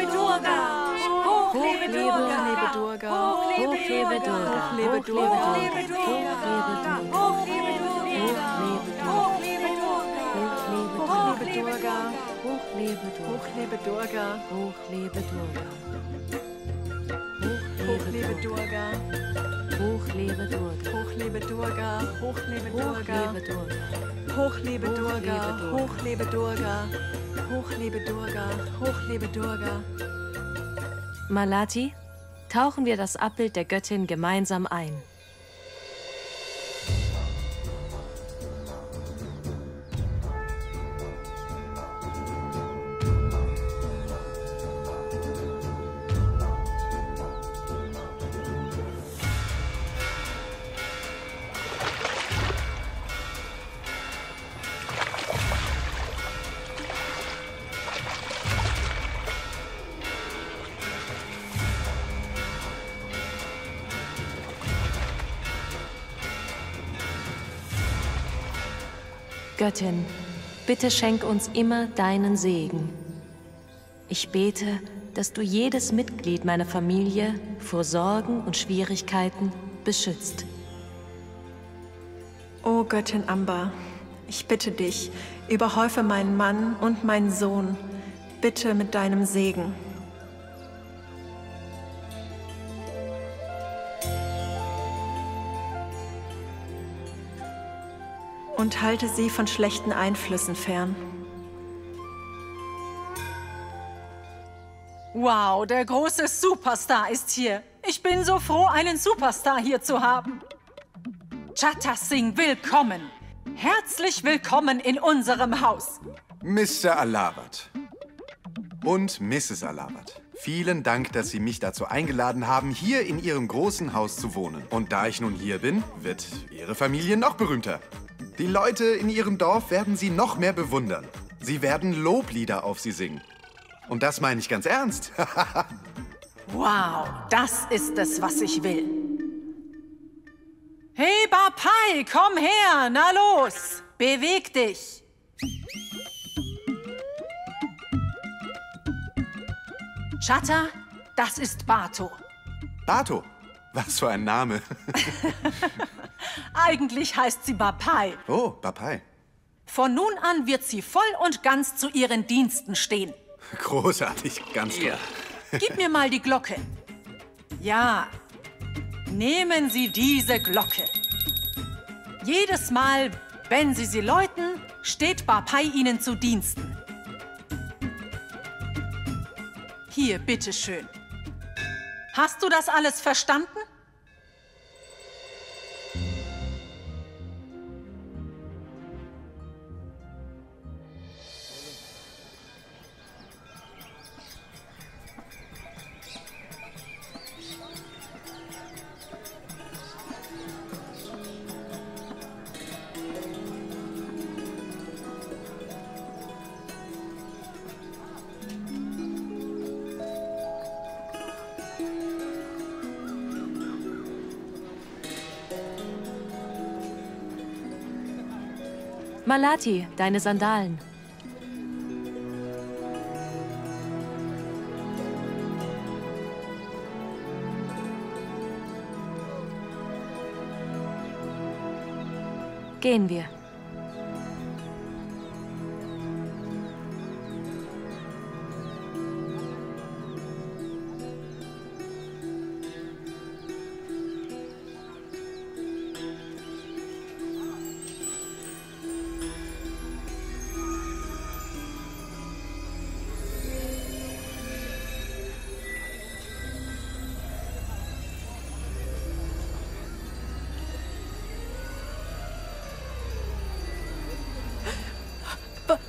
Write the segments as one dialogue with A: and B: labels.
A: Durga! Hoch lebe Durga!
B: Hoch lebe Durga!
A: Hoch lebe Durga! Hoch lebe Durga! Hoch lebe Durga! Hoch lebe Durga!
B: Hoch lebe Durga!
A: Hoch lebe Durga!
B: Hoch lebe Durga!
A: Hoch lebe Durga!
B: Hoch lebe Durga!
A: Hoch lebe Durga! Hoch lebe Durga!
B: Hoch lebe Durga!
A: Hoch lebe Durga! Hoch lebe Durga! Hoch lebe Durga! Hoch lebe Durga!
B: Malati, tauchen wir das Abbild der Göttin gemeinsam ein. Göttin, bitte schenk uns immer deinen Segen. Ich bete, dass du jedes Mitglied meiner Familie vor Sorgen und Schwierigkeiten beschützt.
A: O Göttin Amba, ich bitte dich, überhäufe meinen Mann und meinen Sohn, bitte mit deinem Segen. Und halte sie von schlechten Einflüssen fern.
C: Wow, der große Superstar ist hier. Ich bin so froh, einen Superstar hier zu haben. Chatta Singh, willkommen. Herzlich willkommen in unserem Haus.
D: Mr. Alawat und Mrs. Alawat, vielen Dank, dass Sie mich dazu eingeladen haben, hier in Ihrem großen Haus zu wohnen. Und da ich nun hier bin, wird Ihre Familie noch berühmter. Die Leute in Ihrem Dorf werden Sie noch mehr bewundern. Sie werden Loblieder auf Sie singen. Und das meine ich ganz ernst.
C: Wow, das ist es, was ich will. Hey, Bapai, komm her, na los, beweg dich. Chatta, das ist Bato.
D: Bato, was für ein Name.
C: Eigentlich heißt sie Bapai.
D: Oh, Bapai.
C: Von nun an wird sie voll und ganz zu ihren Diensten stehen.
D: Großartig, ganz toll.
C: Gib mir mal die Glocke. Ja, nehmen Sie diese Glocke. Jedes Mal, wenn Sie sie läuten, steht Bapai Ihnen zu Diensten. Hier, bitteschön. Hast du das alles verstanden?
B: Malati, deine Sandalen. Gehen wir.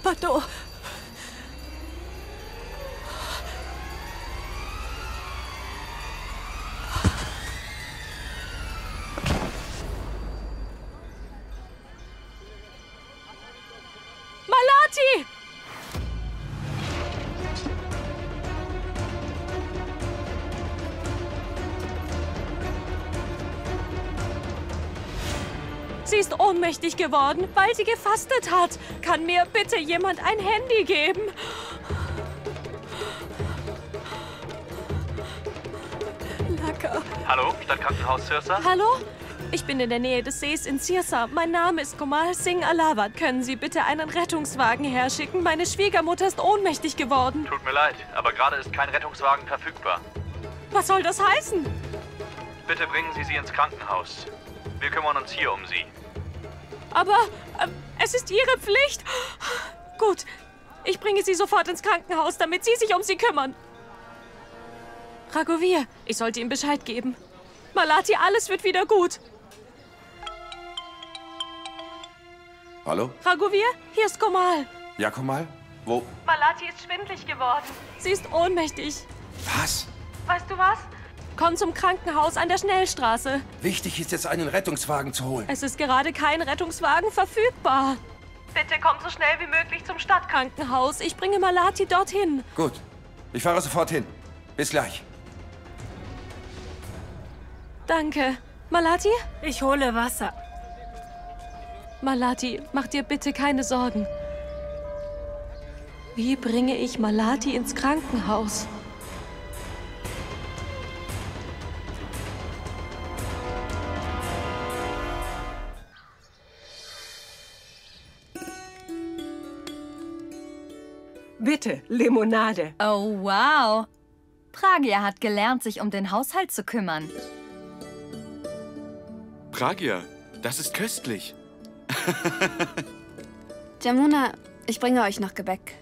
A: Bato!
B: Malati! Sie ist ohnmächtig geworden, weil sie gefastet hat. Kann mir bitte jemand ein Handy geben?
E: Parker.
F: Hallo, Stadtkrankenhaus Sirsa?
B: Hallo? Ich bin in der Nähe des Sees in Sirsa. Mein Name ist Komal Singh Alawat. Können Sie bitte einen Rettungswagen herschicken? Meine Schwiegermutter ist ohnmächtig geworden.
F: Tut mir leid, aber gerade ist kein Rettungswagen verfügbar.
B: Was soll das heißen?
F: Bitte bringen Sie sie ins Krankenhaus. Wir kümmern uns hier um sie.
B: Aber es ist Ihre Pflicht. Gut, ich bringe Sie sofort ins Krankenhaus, damit Sie sich um sie kümmern. Raghuvir, ich sollte ihm Bescheid geben. Malati, alles wird wieder gut.
G: Hallo?
B: Raghuvir, hier ist Komal.
G: Ja, komm mal. Wo?
B: Malati ist schwindelig geworden. Sie ist ohnmächtig.
G: Was?
B: Weißt du was? Komm zum Krankenhaus an der Schnellstraße.
G: Wichtig ist jetzt, einen Rettungswagen zu holen.
B: Es ist gerade kein Rettungswagen verfügbar. Bitte komm so schnell wie möglich zum Stadtkrankenhaus. Ich bringe Malati dorthin.
G: Gut. Ich fahre sofort hin. Bis gleich.
B: Danke. Malati?
C: Ich hole Wasser.
B: Malati, mach dir bitte keine Sorgen. Wie bringe ich Malati ins Krankenhaus?
E: Bitte, Limonade.
H: Oh, wow. Pragya hat gelernt, sich um den Haushalt zu kümmern.
D: Pragya, das ist köstlich.
I: Jamuna, ich bringe euch noch Gebäck.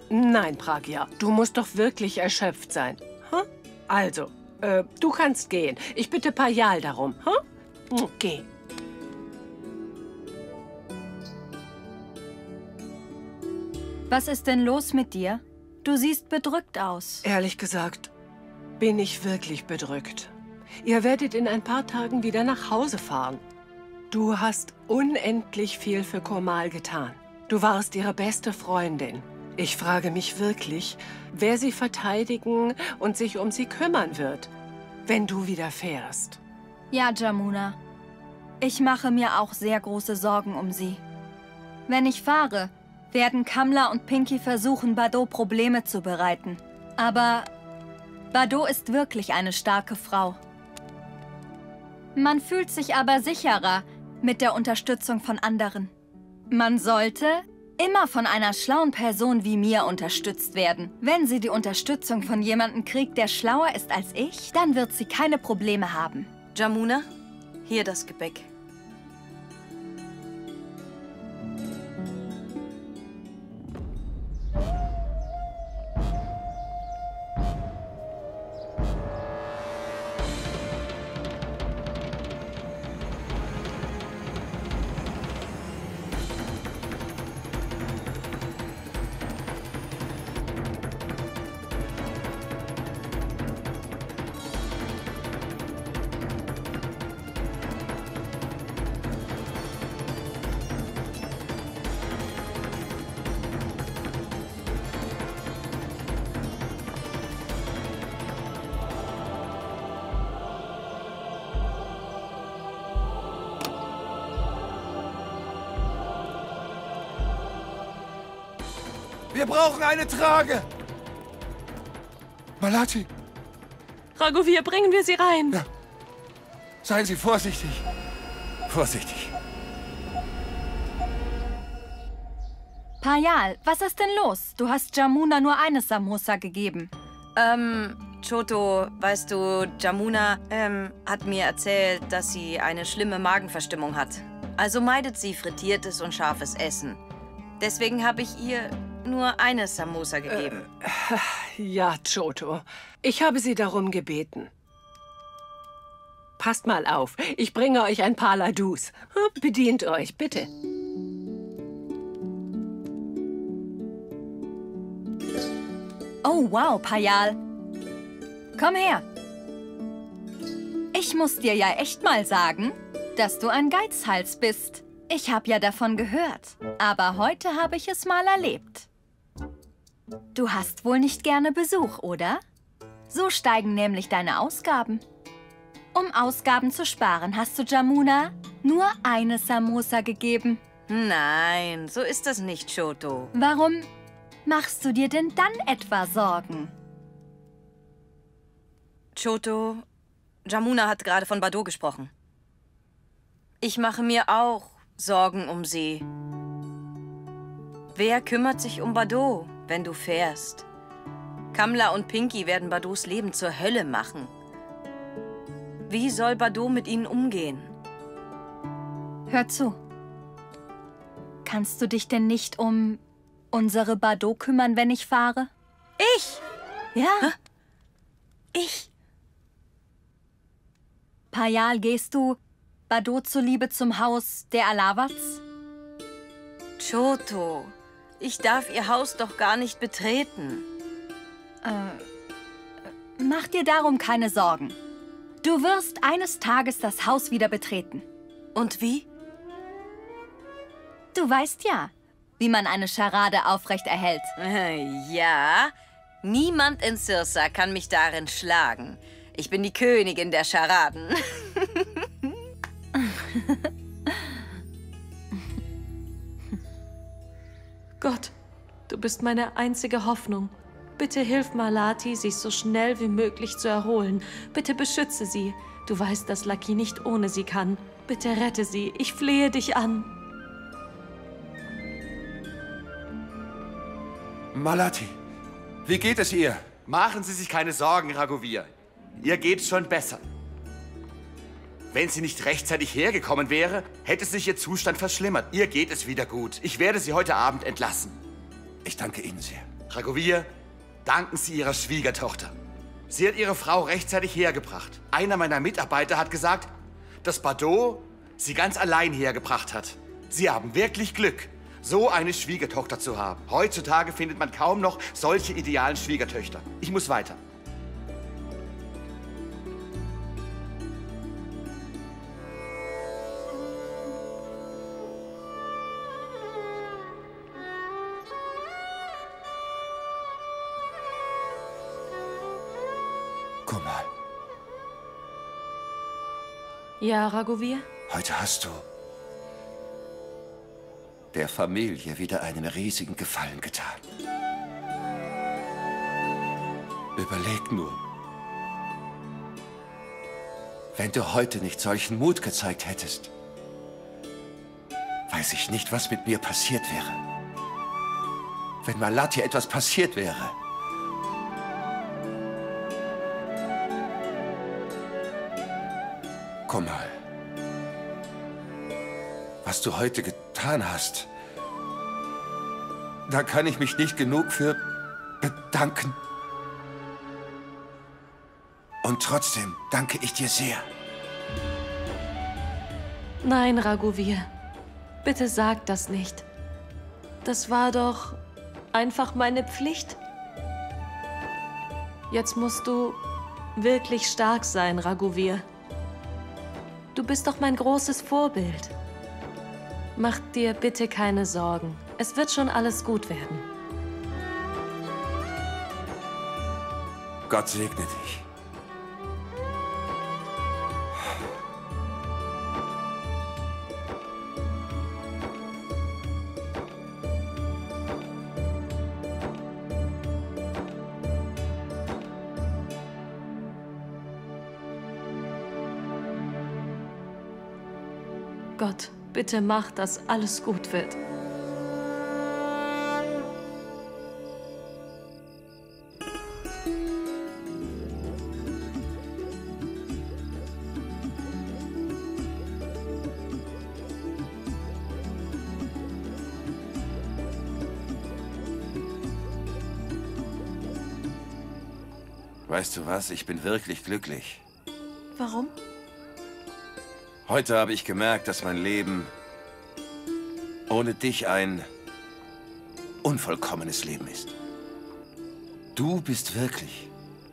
E: Nein, Pragya, du musst doch wirklich erschöpft sein. Hm? Also, du kannst gehen. Ich bitte Payal darum. Hm? Geh.
H: Was ist denn los mit dir? Du siehst bedrückt aus.
E: Ehrlich gesagt, bin ich wirklich bedrückt. Ihr werdet in ein paar Tagen wieder nach Hause fahren. Du hast unendlich viel für Komal getan. Du warst ihre beste Freundin. Ich frage mich wirklich, wer sie verteidigen und sich um sie kümmern wird, wenn du wieder fährst.
H: Ja, Jamuna. Ich mache mir auch sehr große Sorgen um sie. Wenn ich fahre, werden Kamla und Pinky versuchen, Bado Probleme zu bereiten. Aber Bado ist wirklich eine starke Frau. Man fühlt sich aber sicherer mit der Unterstützung von anderen. Man sollte immer von einer schlauen Person wie mir unterstützt werden. Wenn sie die Unterstützung von jemandem kriegt, der schlauer ist als ich, dann wird sie keine Probleme haben.
B: Jamuna, hier das Gebäck.
G: Wir brauchen eine Trage! Malati!
B: Raghuvir, bringen wir sie rein.
G: Ja. Seien Sie vorsichtig. Vorsichtig.
H: Payal, was ist denn los? Du hast Jamuna nur eine Samosa gegeben.
J: Choto, weißt du, Jamuna, hat mir erzählt, dass sie eine schlimme Magenverstimmung hat. Also meidet sie frittiertes und scharfes Essen. Deswegen habe ich ihr nur eine Samosa gegeben.
E: Ja, Choto. Ich habe sie darum gebeten. Passt mal auf. Ich bringe euch ein paar Ladus. Bedient euch, bitte.
H: Oh, wow, Payal. Komm her. Ich muss dir ja echt mal sagen, dass du ein Geizhals bist. Ich habe ja davon gehört, aber heute habe ich es mal erlebt. Du hast wohl nicht gerne Besuch, oder? So steigen nämlich deine Ausgaben. Um Ausgaben zu sparen, hast du Jamuna nur eine Samosa gegeben.
J: Nein, so ist das nicht, Choto.
H: Warum machst du dir denn dann etwa Sorgen?
J: Choto, Jamuna hat gerade von Bado gesprochen. Ich mache mir auch Sorgen um sie. Wer kümmert sich um Bado, wenn du fährst? Kamla und Pinky werden Bados Leben zur Hölle machen. Wie soll Bado mit ihnen umgehen?
H: Hör zu. Kannst du dich denn nicht um unsere Bado kümmern, wenn ich fahre?
J: Ich?
H: Ja.
J: Hä? Ich?
H: Payal, gehst du Bado zuliebe zum Haus der Alawats?
J: Choto, ich darf ihr Haus doch gar nicht betreten.
H: Mach dir darum keine Sorgen. Du wirst eines Tages das Haus wieder betreten.
J: Und wie?
H: Du weißt ja, wie man eine Scharade aufrecht erhält.
J: Ja, niemand in Sirsa kann mich darin schlagen. Ich bin die Königin der Scharaden.
B: Gott, du bist meine einzige Hoffnung. Bitte hilf Malati, sich so schnell wie möglich zu erholen. Bitte beschütze sie. Du weißt, dass Lucky nicht ohne sie kann. Bitte rette sie. Ich flehe dich an.
G: Malati, wie geht es ihr?
K: Machen Sie sich keine Sorgen, Raghuveer. Ihr geht's schon besser. Wenn sie nicht rechtzeitig hergekommen wäre, hätte sich ihr Zustand verschlimmert. Ihr geht es wieder gut. Ich werde sie heute Abend entlassen.
G: Ich danke Ihnen sehr.
K: Raghuveer, danken Sie Ihrer Schwiegertochter. Sie hat Ihre Frau rechtzeitig hergebracht. Einer meiner Mitarbeiter hat gesagt, dass Bado sie ganz allein hergebracht hat. Sie haben wirklich Glück, so eine Schwiegertochter zu haben. Heutzutage findet man kaum noch solche idealen Schwiegertöchter. Ich muss weiter.
G: Kumal.
B: Ja, Raghuveer?
G: Heute hast du der Familie wieder einen riesigen Gefallen getan. Überleg nur. Wenn du heute nicht solchen Mut gezeigt hättest, weiß ich nicht, was mit mir passiert wäre. Wenn Malati etwas passiert wäre. Komm mal. Was du heute getan hast, da kann ich mich nicht genug für bedanken. Und trotzdem danke ich dir sehr.
B: Nein, Raghuveer. Bitte sag das nicht. Das war doch einfach meine Pflicht. Jetzt musst du wirklich stark sein, Raghuveer. Du bist doch mein großes Vorbild. Mach dir bitte keine Sorgen. Es wird schon alles gut werden.
G: Gott segne dich.
B: Gott, bitte mach, dass alles gut wird.
G: Weißt du was? Ich bin wirklich glücklich.
A: Warum?
G: Heute habe ich gemerkt, dass mein Leben ohne dich ein unvollkommenes Leben ist. Du bist wirklich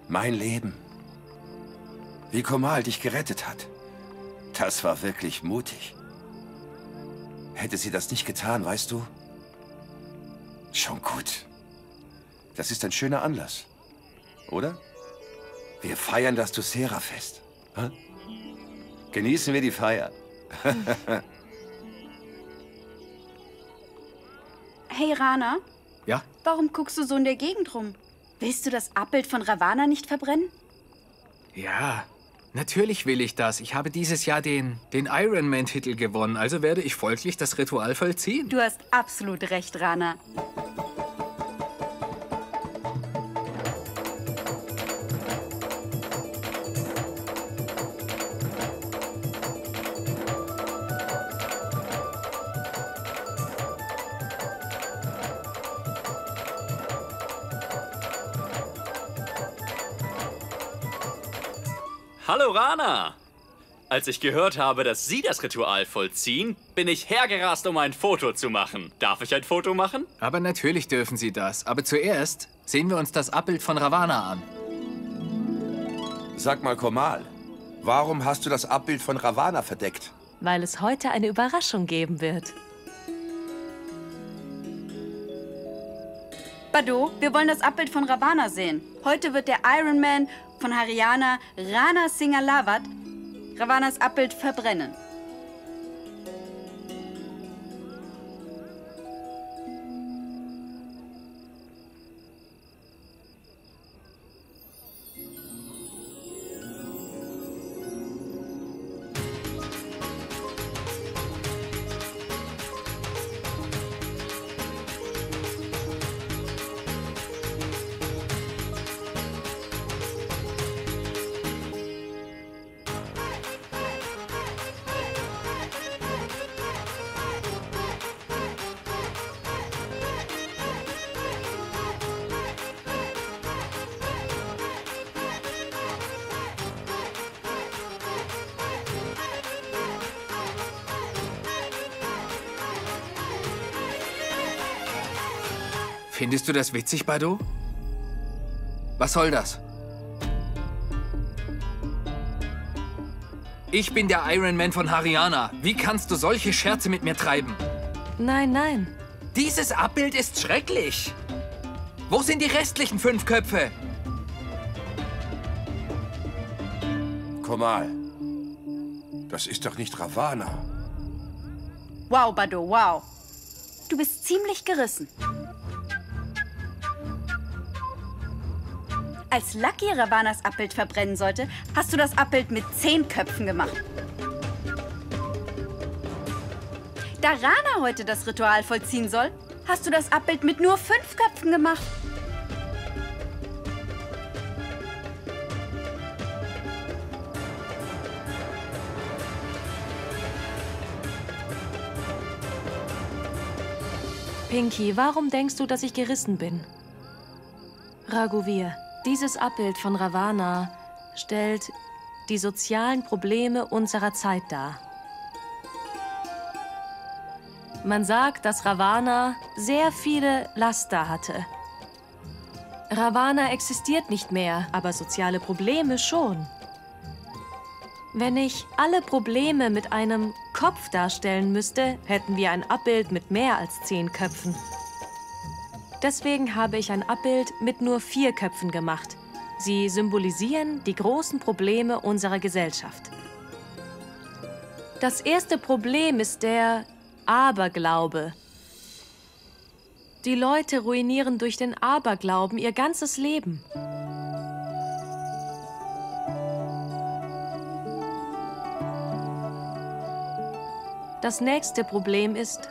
G: mein Leben. Wie Komal dich gerettet hat. Das war wirklich mutig. Hätte sie das nicht getan, weißt du? Schon gut. Das ist ein schöner Anlass, oder? Wir feiern das Dussehra-Fest. Hm? Genießen wir die Feier.
I: Hey, Rana.
L: Ja?
I: Warum guckst du so in der Gegend rum? Willst du das Abbild von Ravana nicht verbrennen?
L: Ja, Natürlich will ich das. Ich habe dieses Jahr den Ironman-Titel gewonnen, also werde ich folglich das Ritual vollziehen.
I: Du hast absolut recht, Rana.
M: Hallo Rana! Als ich gehört habe, dass Sie das Ritual vollziehen, bin ich hergerast, um ein Foto zu machen. Darf ich ein Foto machen?
L: Aber natürlich dürfen Sie das. Aber zuerst sehen wir uns das Abbild von Ravana an.
G: Sag mal, Komal, warum hast du das Abbild von Ravana verdeckt?
B: Weil es heute eine Überraschung geben wird.
I: Bado, wir wollen das Abbild von Ravana sehen. Heute wird der Iron Man von Haryana, Rana Singha Lawat, Ravanas Abbild verbrennen.
L: Findest du das witzig, Bado? Was soll das? Ich bin der Iron Man von Haryana. Wie kannst du solche Scherze mit mir treiben?
B: Nein, nein.
L: Dieses Abbild ist schrecklich. Wo sind die restlichen 5 Köpfe?
G: Komal, das ist doch nicht Ravana.
I: Wow, Bado, wow. Du bist ziemlich gerissen. Als Lucky Ravanas Abbild verbrennen sollte, hast du das Abbild mit 10 Köpfen gemacht. Da Rana heute das Ritual vollziehen soll, hast du das Abbild mit nur 5 Köpfen gemacht.
B: Pinky, warum denkst du, dass ich gerissen bin? Raghuvir, dieses Abbild von Ravana stellt die sozialen Probleme unserer Zeit dar. Man sagt, dass Ravana sehr viele Laster hatte. Ravana existiert nicht mehr, aber soziale Probleme schon. Wenn ich alle Probleme mit einem Kopf darstellen müsste, hätten wir ein Abbild mit mehr als 10 Köpfen. Deswegen habe ich ein Abbild mit nur 4 Köpfen gemacht. Sie symbolisieren die großen Probleme unserer Gesellschaft. Das erste Problem ist der Aberglaube. Die Leute ruinieren durch den Aberglauben ihr ganzes Leben. Das nächste Problem ist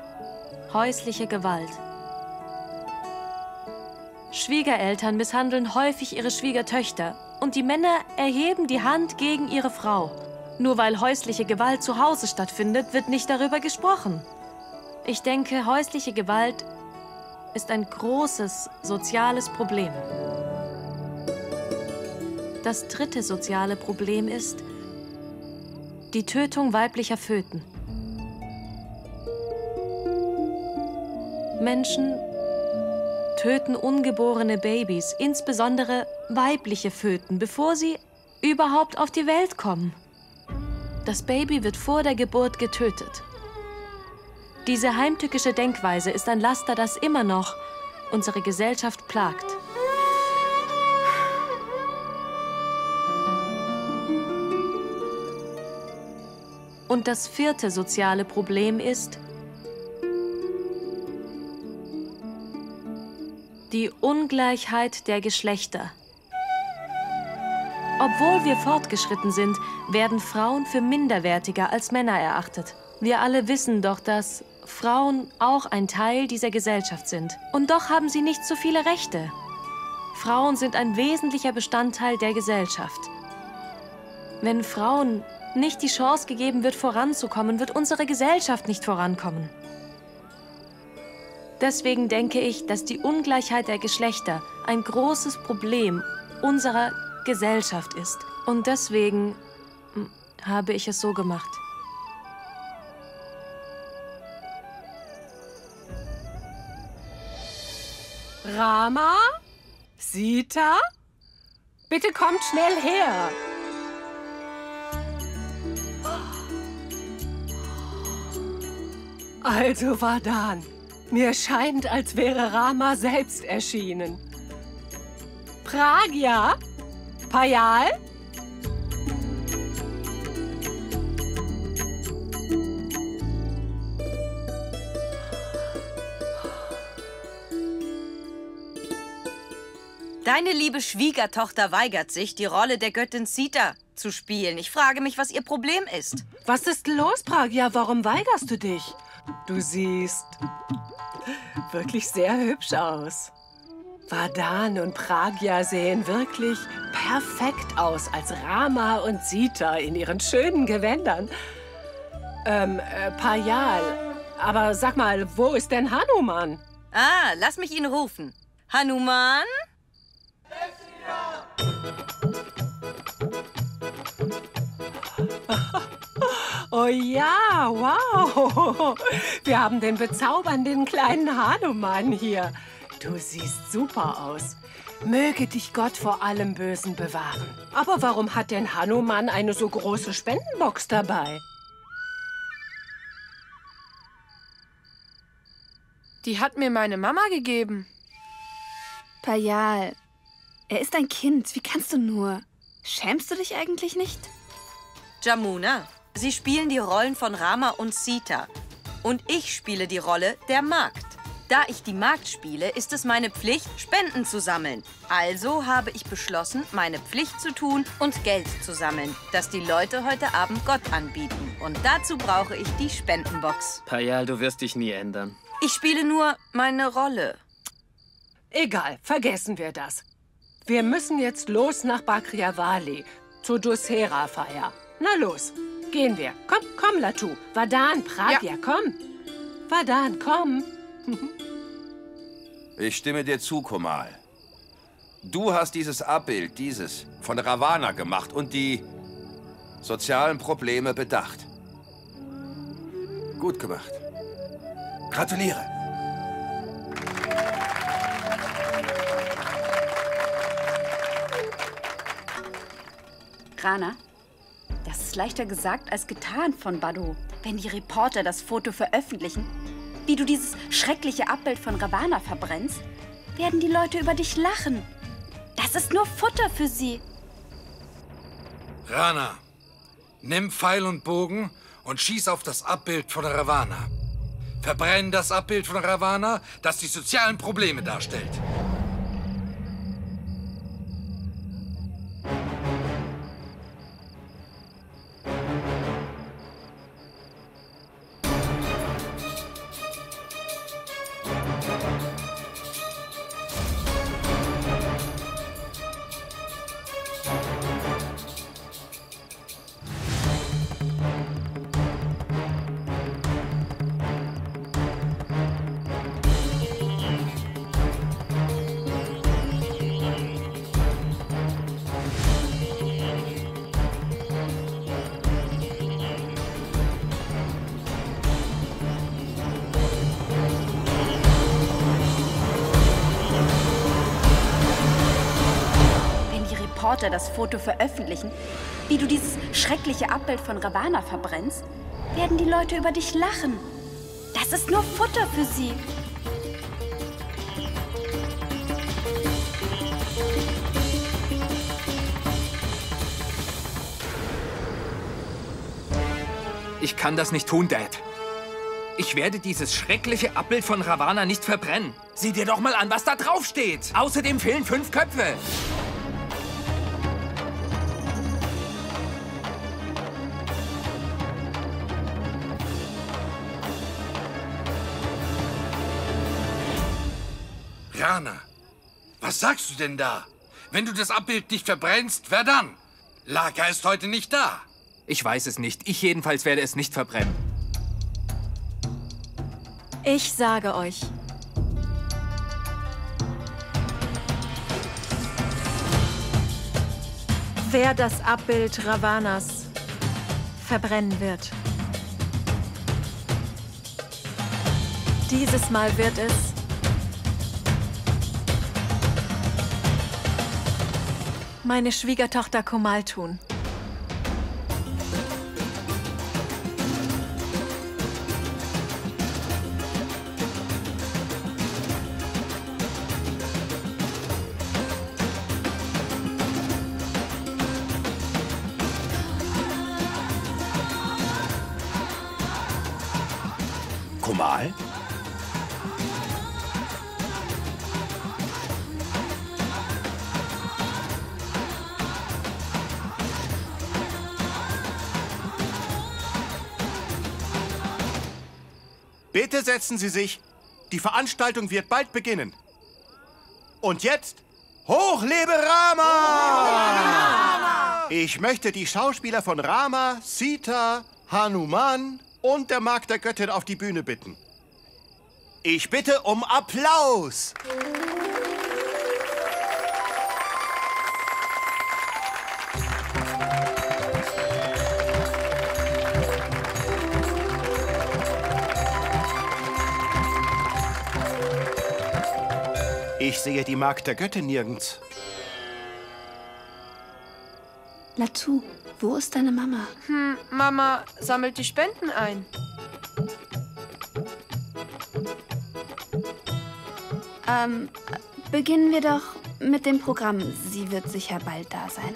B: häusliche Gewalt. Schwiegereltern misshandeln häufig ihre Schwiegertöchter und die Männer erheben die Hand gegen ihre Frau. Nur weil häusliche Gewalt zu Hause stattfindet, wird nicht darüber gesprochen. Ich denke, häusliche Gewalt ist ein großes soziales Problem. Das dritte soziale Problem ist die Tötung weiblicher Föten. Menschen töten ungeborene Babys, insbesondere weibliche Föten, bevor sie überhaupt auf die Welt kommen. Das Baby wird vor der Geburt getötet. Diese heimtückische Denkweise ist ein Laster, das immer noch unsere Gesellschaft plagt. Und das vierte soziale Problem ist die Ungleichheit der Geschlechter. Obwohl wir fortgeschritten sind, werden Frauen für minderwertiger als Männer erachtet. Wir alle wissen doch, dass Frauen auch ein Teil dieser Gesellschaft sind. Und doch haben sie nicht so viele Rechte. Frauen sind ein wesentlicher Bestandteil der Gesellschaft. Wenn Frauen nicht die Chance gegeben wird, voranzukommen, wird unsere Gesellschaft nicht vorankommen. Deswegen denke ich, dass die Ungleichheit der Geschlechter ein großes Problem unserer Gesellschaft ist. Und deswegen habe ich es so gemacht.
E: Rama? Sita? Bitte kommt schnell her. Also, Vardhan, mir scheint, als wäre Rama selbst erschienen. Pragya? Payal?
J: Deine liebe Schwiegertochter weigert sich, die Rolle der Göttin Sita zu spielen. Ich frage mich, was ihr Problem ist.
E: Was ist los, Pragya? Warum weigerst du dich? Du siehst wirklich sehr hübsch aus. Vardhan und Pragya sehen wirklich perfekt aus als Rama und Sita in ihren schönen Gewändern. Payal, aber sag mal, wo ist denn Hanuman?
J: Ah, lass mich ihn rufen. Hanuman?
E: Oh ja, wow. Wir haben den bezaubernden kleinen Hanuman hier. Du siehst super aus. Möge dich Gott vor allem Bösen bewahren. Aber warum hat denn Hanuman eine so große Spendenbox dabei?
N: Die hat mir meine Mama gegeben.
I: Payal, er ist ein Kind. Wie kannst du nur? Schämst du dich eigentlich nicht?
J: Jamuna, Sie spielen die Rollen von Rama und Sita. Und ich spiele die Rolle der Magd. Da ich die Magd spiele, ist es meine Pflicht, Spenden zu sammeln. Also habe ich beschlossen, meine Pflicht zu tun und Geld zu sammeln, das die Leute heute Abend Gott anbieten. Und dazu brauche ich die Spendenbox.
L: Payal, du wirst dich nie ändern.
J: Ich spiele nur meine Rolle.
E: Egal, vergessen wir das. Wir müssen jetzt los nach Bakriavali, zur Dussehra-Feier. Na los, gehen wir. Komm, komm, Latu. Vardhan, Pragya, komm. Vardhan, komm.
G: Ich stimme dir zu, Komal. Du hast dieses Abbild, von Ravana gemacht und die sozialen Probleme bedacht. Gut gemacht. Gratuliere.
I: Rana, das ist leichter gesagt als getan von Bado. Wenn die Reporter das Foto veröffentlichen, wie du dieses schreckliche Abbild von Ravana verbrennst, werden die Leute über dich lachen. Das ist nur Futter für sie.
O: Rana, nimm Pfeil und Bogen und schieß auf das Abbild von Ravana. Verbrenn das Abbild von Ravana, das die sozialen Probleme darstellt.
I: Das Foto veröffentlichen, wie du dieses schreckliche Abbild von Ravana verbrennst, werden die Leute über dich lachen. Das ist nur Futter für sie.
L: Ich kann das nicht tun, Dad. Ich werde dieses schreckliche Abbild von Ravana nicht verbrennen. Sieh dir doch mal an, was da drauf steht. Außerdem fehlen 5 Köpfe.
O: Rana, was sagst du denn da? Wenn du das Abbild nicht verbrennst, wer dann? Laka ist heute nicht da.
L: Ich weiß es nicht. Ich jedenfalls werde es nicht verbrennen.
A: Ich sage euch, wer das Abbild Ravanas verbrennen wird. Dieses Mal wird es meine Schwiegertochter Komal tun.
G: Komal?
P: Bitte setzen Sie sich. Die Veranstaltung wird bald beginnen. Und jetzt, hoch lebe Rama! Ich möchte die Schauspieler von Rama, Sita, Hanuman und der Magd der Göttin auf die Bühne bitten. Ich bitte um Applaus. Ich sehe die Magd der Göttin nirgends.
I: Latu, wo ist deine Mama?
N: Mama sammelt die Spenden ein.
I: Beginnen wir doch mit dem Programm. Sie wird sicher bald da sein.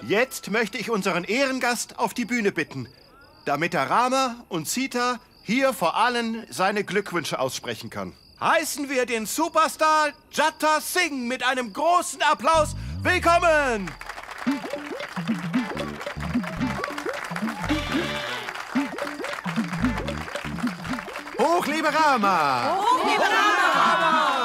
P: Jetzt möchte ich unseren Ehrengast auf die Bühne bitten, damit der Rama und Sita hier vor allen seine Glückwünsche aussprechen kann. Heißen wir den Superstar Jatta Singh mit einem großen Applaus willkommen! Hoch lebe Rama!
Q: Hoch lebe Rama!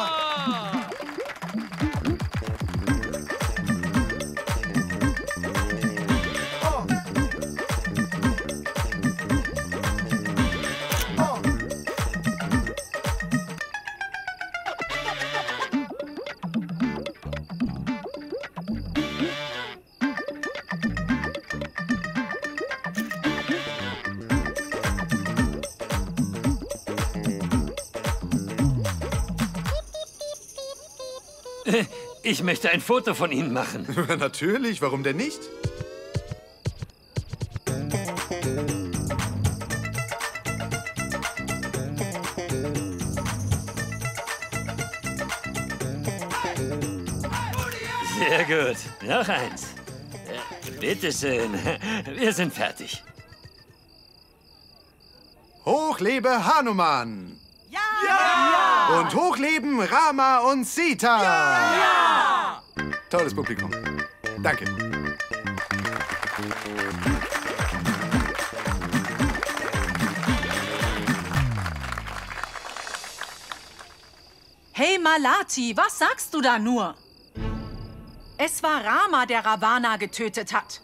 R: Ich möchte ein Foto von Ihnen machen.
D: Natürlich, warum denn nicht?
R: Sehr gut. Noch eins. Bitteschön. Wir sind fertig.
D: Hoch lebe Hanuman! Ja! Und hoch leben Rama und Sita! Ja! Tolles Publikum. Danke.
C: Hey Malati, was sagst du da nur? Es war Rama, der Ravana getötet hat.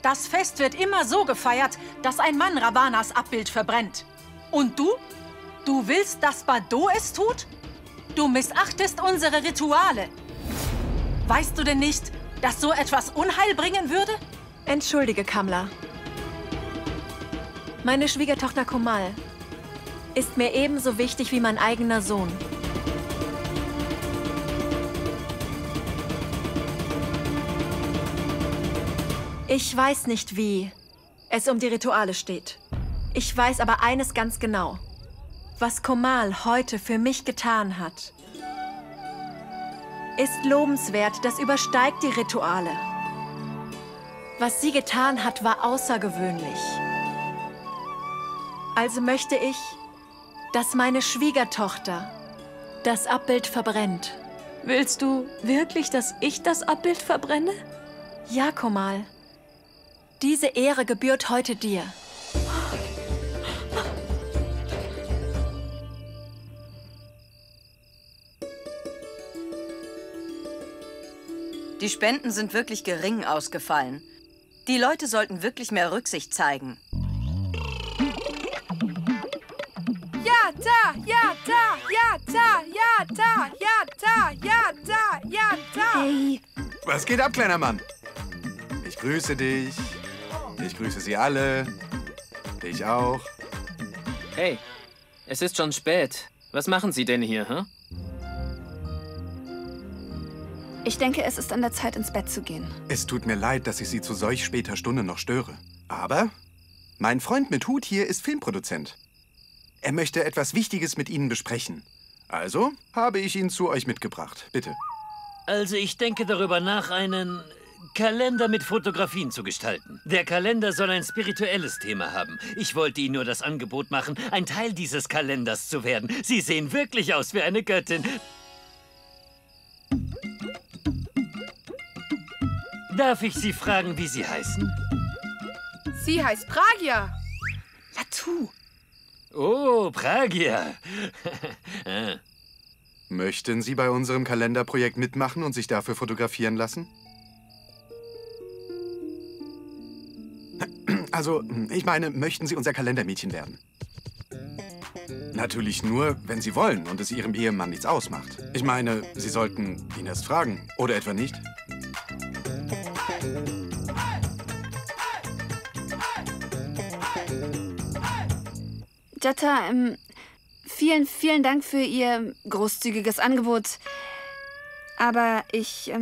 C: Das Fest wird immer so gefeiert, dass ein Mann Ravanas Abbild verbrennt. Und du? Du willst, dass Bado es tut? Du missachtest unsere Rituale. Weißt du denn nicht, dass so etwas Unheil bringen würde?
A: Entschuldige, Kamla. Meine Schwiegertochter Komal ist mir ebenso wichtig wie mein eigener Sohn. Ich weiß nicht, wie es um die Rituale steht. Ich weiß aber eines ganz genau. Was Komal heute für mich getan hat, ist lobenswert, das übersteigt die Rituale. Was sie getan hat, war außergewöhnlich. Also möchte ich, dass meine Schwiegertochter das Abbild verbrennt.
B: Willst du wirklich, dass ich das Abbild verbrenne?
A: Ja, Komal. Diese Ehre gebührt heute dir.
J: Die Spenden sind wirklich gering ausgefallen. Die Leute sollten wirklich mehr Rücksicht zeigen.
N: Ja, da, ja, da, ja, da, ja, da, ja, da, ja, da, ja, da.
I: Hey.
D: Was geht ab, kleiner Mann? Ich grüße dich. Ich grüße Sie alle. Dich auch.
Q: Hey, es ist schon spät. Was machen Sie denn hier, hä?
I: Ich denke, es ist an der Zeit, ins Bett zu gehen.
D: Es tut mir leid, dass ich Sie zu solch später Stunde noch störe. Aber mein Freund mit Hut hier ist Filmproduzent. Er möchte etwas Wichtiges mit Ihnen besprechen. Also habe ich ihn zu euch mitgebracht. Bitte.
R: Also ich denke darüber nach, einen Kalender mit Fotografien zu gestalten. Der Kalender soll ein spirituelles Thema haben. Ich wollte Ihnen nur das Angebot machen, ein Teil dieses Kalenders zu werden. Sie sehen wirklich aus wie eine Göttin. Darf ich Sie fragen, wie Sie heißen?
N: Sie heißt Pragia.
I: Latu.
R: Oh, Pragia.
D: Möchten Sie bei unserem Kalenderprojekt mitmachen und sich dafür fotografieren lassen? Also, ich meine, möchten Sie unser Kalendermädchen werden? Natürlich nur, wenn Sie wollen und es Ihrem Ehemann nichts ausmacht. Ich meine, Sie sollten ihn erst fragen. Oder etwa nicht?
I: Jatta, vielen Dank für Ihr großzügiges Angebot. Aber ich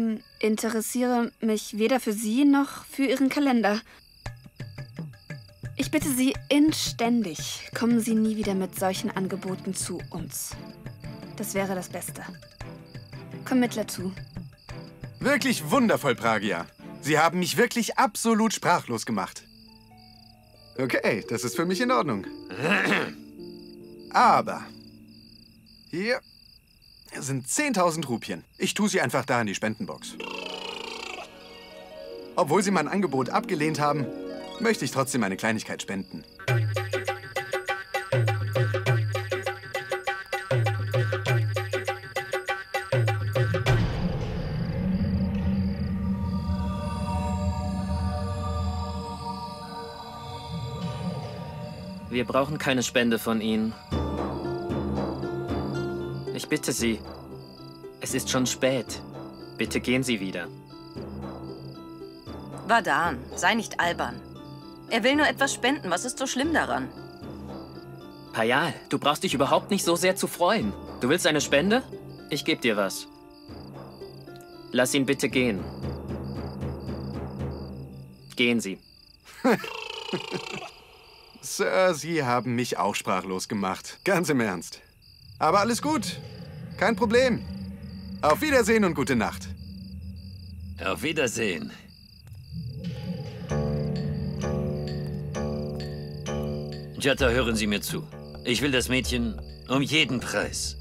I: interessiere mich weder für Sie noch für Ihren Kalender. Ich bitte Sie inständig, kommen Sie nie wieder mit solchen Angeboten zu uns. Das wäre das Beste. Komm mit, Latu.
D: Wirklich wundervoll, Pragia. Sie haben mich wirklich absolut sprachlos gemacht. Okay, das ist für mich in Ordnung. Aber hier sind 10.000 Rupien. Ich tue sie einfach da in die Spendenbox. Obwohl Sie mein Angebot abgelehnt haben, möchte ich trotzdem eine Kleinigkeit spenden.
Q: Wir brauchen keine Spende von Ihnen. Ich bitte Sie. Es ist schon spät. Bitte gehen Sie wieder.
J: Vadan, sei nicht albern. Er will nur etwas spenden. Was ist so schlimm daran?
Q: Payal, du brauchst dich überhaupt nicht so sehr zu freuen. Du willst eine Spende? Ich gebe dir was. Lass ihn bitte gehen. Gehen Sie.
D: Sir, Sie haben mich auch sprachlos gemacht. Ganz im Ernst. Aber alles gut. Kein Problem. Auf Wiedersehen und gute Nacht.
R: Auf Wiedersehen. Jatta, hören Sie mir zu. Ich will das Mädchen um jeden Preis.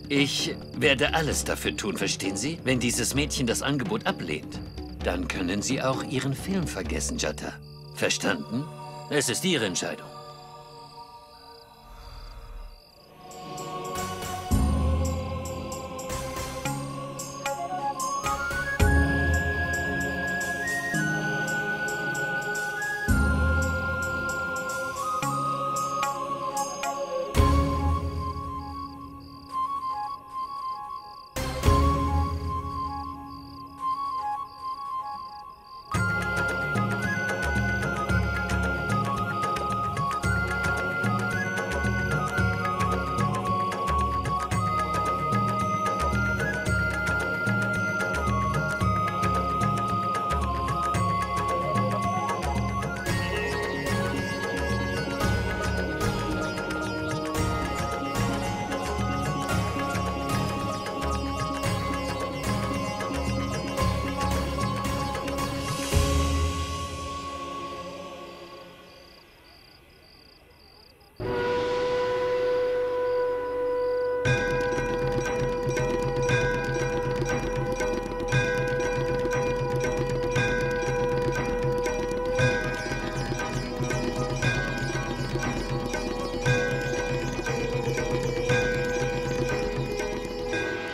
R: Ich werde alles dafür tun, verstehen Sie? Wenn dieses Mädchen das Angebot ablehnt, dann können Sie auch Ihren Film vergessen, Jatta. Verstanden? Es ist Ihre Entscheidung.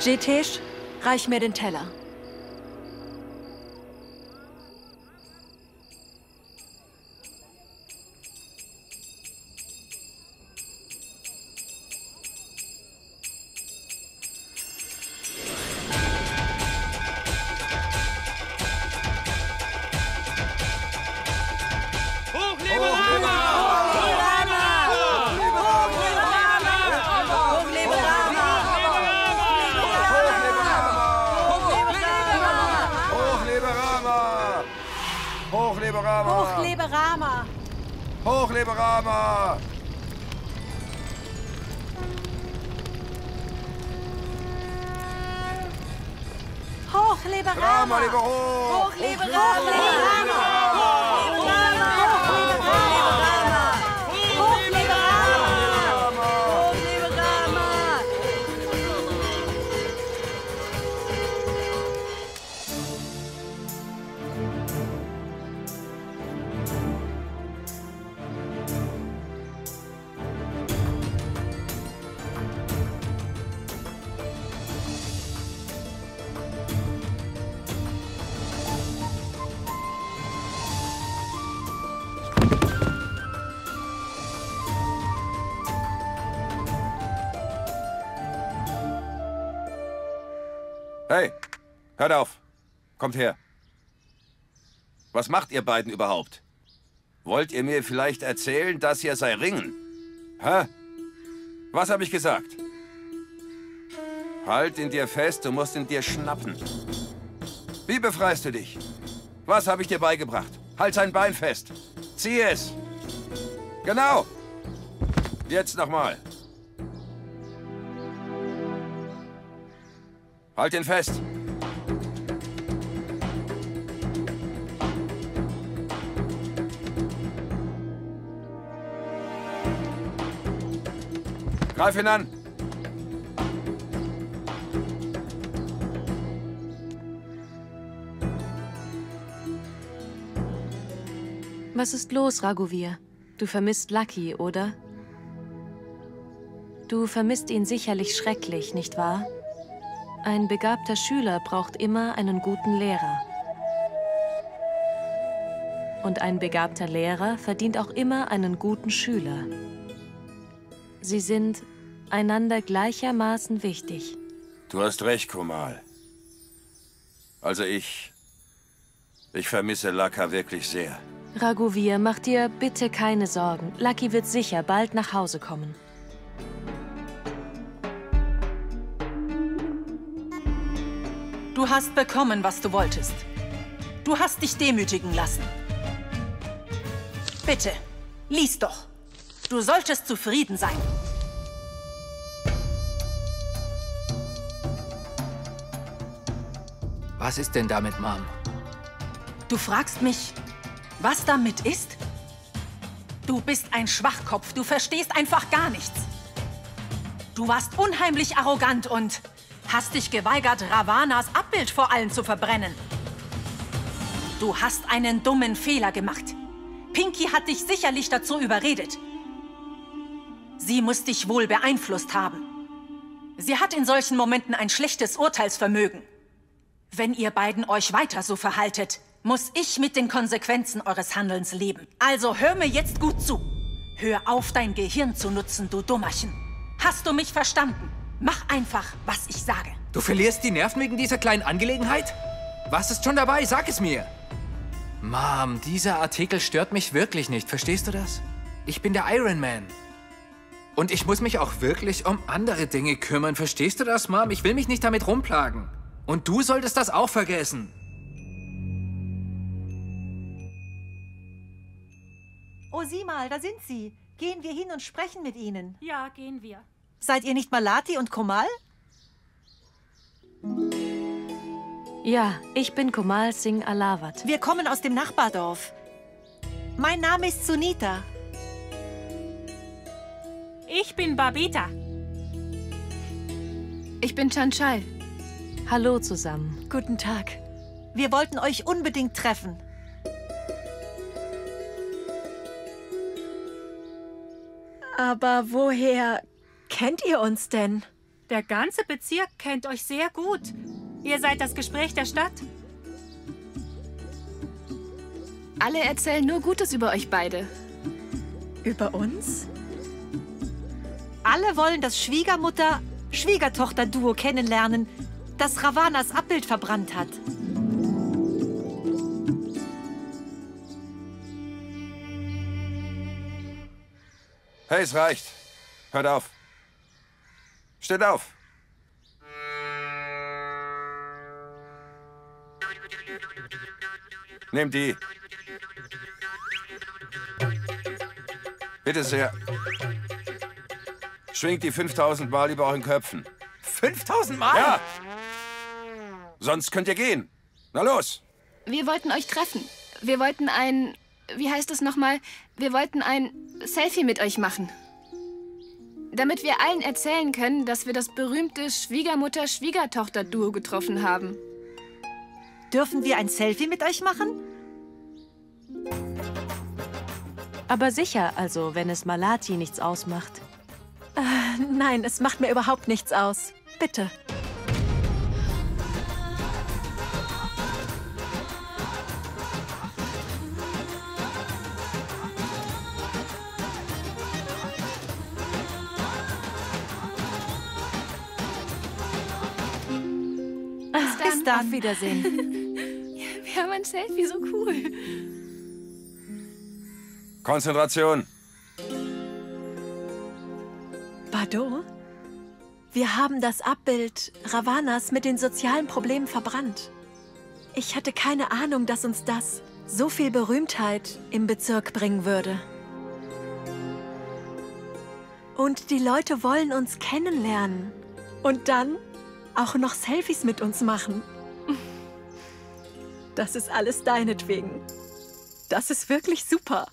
A: Jitesh, reich mir den Teller.
G: Hoch lebe Rama!
A: Hoch lebe Rama!
G: Hoch lebe Rama!
A: Hoch lebe Rama!
G: Rama, lebe hoch!
A: Hoch lebe Rama! Hoch lebe Rama! Hoch lebe Rama! Hoch lebe Rama! Hoch lebe Rama!
G: Hey, hört auf. Kommt her. Was macht ihr beiden überhaupt? Wollt ihr mir vielleicht erzählen, das hier sei Ringen? Hä? Was habe ich gesagt? Halt in dir fest, du musst in dir schnappen. Wie befreist du dich? Was habe ich dir beigebracht? Halt sein Bein fest. Zieh es. Genau. Jetzt nochmal. Halt ihn fest. Greif ihn an.
B: Was ist los, Raghuveer? Du vermisst Lucky, oder? Du vermisst ihn sicherlich schrecklich, nicht wahr? Ein begabter Schüler braucht immer einen guten Lehrer. Und ein begabter Lehrer verdient auch immer einen guten Schüler. Sie sind einander gleichermaßen wichtig.
G: Du hast recht, Komal. Also ich vermisse Laka wirklich sehr.
B: Raghuveer, mach dir bitte keine Sorgen. Lucky wird sicher bald nach Hause kommen.
C: Du hast bekommen, was du wolltest. Du hast dich demütigen lassen. Bitte, lies doch. Du solltest zufrieden sein.
L: Was ist denn damit, Mom?
C: Du fragst mich, was damit ist? Du bist ein Schwachkopf. Du verstehst einfach gar nichts. Du warst unheimlich arrogant und hast dich geweigert, Ravanas Abbild vor allen zu verbrennen. Du hast einen dummen Fehler gemacht. Pinky hat dich sicherlich dazu überredet. Sie muss dich wohl beeinflusst haben. Sie hat in solchen Momenten ein schlechtes Urteilsvermögen. Wenn ihr beiden euch weiter so verhaltet, muss ich mit den Konsequenzen eures Handelns leben. Also hör mir jetzt gut zu. Hör auf, dein Gehirn zu nutzen, du Dummerchen. Hast du mich verstanden? Mach einfach, was ich sage.
L: Du verlierst die Nerven wegen dieser kleinen Angelegenheit? Was ist schon dabei? Sag es mir. Mom, dieser Artikel stört mich wirklich nicht. Verstehst du das? Ich bin der Iron Man. Und ich muss mich auch wirklich um andere Dinge kümmern. Verstehst du das, Mom? Ich will mich nicht damit rumplagen. Und du solltest das auch vergessen.
S: Oh, sieh mal, da sind sie. Gehen wir hin und sprechen mit ihnen.
T: Ja, gehen wir.
S: Seid ihr nicht Malati und Komal?
B: Ja, ich bin Komal Singh Alawat.
S: Wir kommen aus dem Nachbardorf. Mein Name ist Sunita.
T: Ich bin Babita.
N: Ich bin Chanchal.
B: Hallo zusammen.
S: Guten Tag. Wir wollten euch unbedingt treffen.
A: Aber woher kennt ihr uns denn?
T: Der ganze Bezirk kennt euch sehr gut. Ihr seid das Gespräch der Stadt.
N: Alle erzählen nur Gutes über euch beide.
A: Über uns?
S: Alle wollen das Schwiegermutter-Schwiegertochter-Duo kennenlernen, das Ravanas Abbild verbrannt hat.
G: Hey, es reicht. Hört auf. Steht auf. Nehmt die. Bitte sehr. Schwingt die 5000 Mal über euren Köpfen.
C: 5000 Mal?
G: Ja! Sonst könnt ihr gehen. Na los!
U: Wir wollten euch treffen. Wir wollten ein... Wie heißt es nochmal? Wir wollten ein Selfie mit euch machen. Damit wir allen erzählen können, dass wir das berühmte Schwiegermutter-Schwiegertochter-Duo getroffen haben.
S: Dürfen wir ein Selfie mit euch machen?
B: Aber sicher, also, wenn es Malati nichts ausmacht.
A: Nein, es macht mir überhaupt nichts aus. Bitte.
S: Bis dann.
A: Auf Wiedersehen.
U: Wir haben ein Selfie, so cool.
G: Konzentration.
A: Bado? Wir haben das Abbild Ravanas mit den sozialen Problemen verbrannt. Ich hatte keine Ahnung, dass uns das so viel Berühmtheit im Bezirk bringen würde. Und die Leute wollen uns kennenlernen. Und dann auch noch Selfies mit uns machen. Das ist alles deinetwegen. Das ist wirklich super.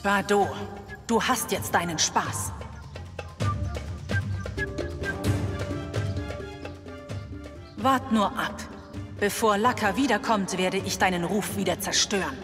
C: Bado, du hast jetzt deinen Spaß. Wart nur ab. Bevor Laka wiederkommt, werde ich deinen Ruf wieder zerstören.